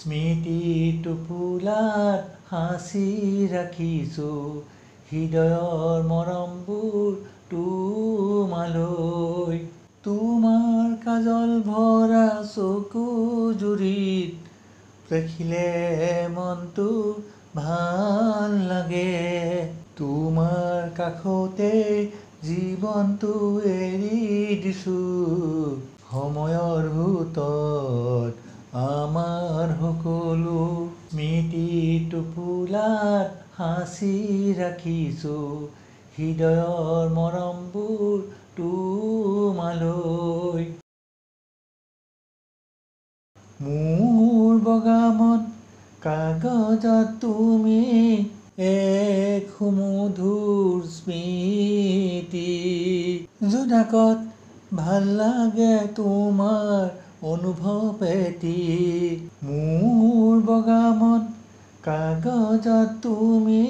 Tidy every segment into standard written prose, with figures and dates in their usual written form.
স্মৃতি টোপোলাত সাঁচি ৰাখিছোঁ হৃদয়ৰ মৰমবোৰ তোমালৈ। তোমাৰ কাজল ভৰা চকু জুৰিত দেখিলে মনটো ভাল লাগে। তোমাৰ কাষতে জীৱনটো এৰি দিছোঁ সময়ৰ সোঁতত আমাৰ সকলো। স্মৃতি টোপোলাত সাঁচি ৰাখিছোঁ হৃদয়ৰ মৰমবোৰ তোমালৈ। মোৰ বগা মন কাগজত তুমি এক সুমধুৰ স্মৃতি। জোনাকত ভাল লাগে তোমাৰ অনুভৱ এটি। মোৰ বগা মন কাগজত তুমি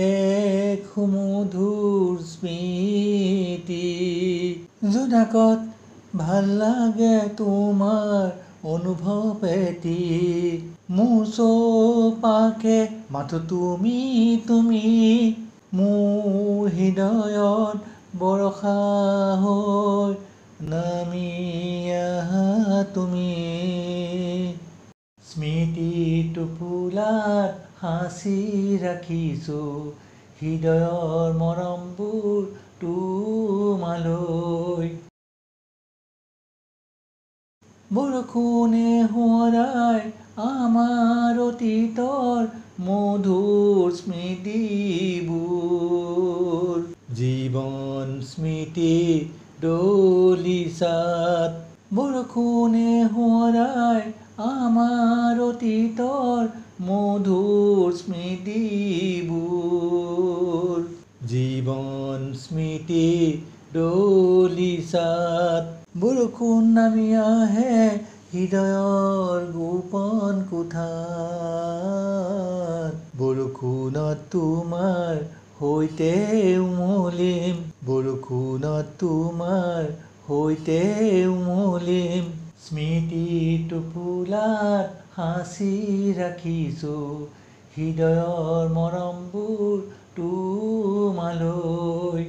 এক সুমধুৰ স্মৃতি। জোনাকত ভাল লাগে তোমাৰ অনুভৱ এটি। মোৰ চৌপাশে মাথো তুমি মোৰ হৃদয়ত বৰষা হৈ নামি আহা তুমি। স্মৃতি টোপোলাত সাঁচি ৰাখিছোঁ হৃদয়ৰ মৰমবোৰ তোমালৈ। বৰষুণে সোঁৱৰাই আমাৰ অতীতৰ মধুৰ স্মৃতিবোৰ। জীৱন স্মৃতি দলিচাত। বৰষুণে সোঁৱৰাই আমাৰ অতীতৰ মধুৰ স্মৃতিবোৰ। জীৱন স্মৃতি দলিচাত। বৰষুণ নামি আহে হৃদয়ৰ গোপন কোঠাত। বৰষুণত তোমাৰ সৈতে উমলিম। বৰষুণত তোমাৰ সৈতে উমলিম। স্মৃতি টোপোলাত সাঁচি ৰাখিছোঁ হৃদয়ৰ মৰমবোৰ তোমালৈ।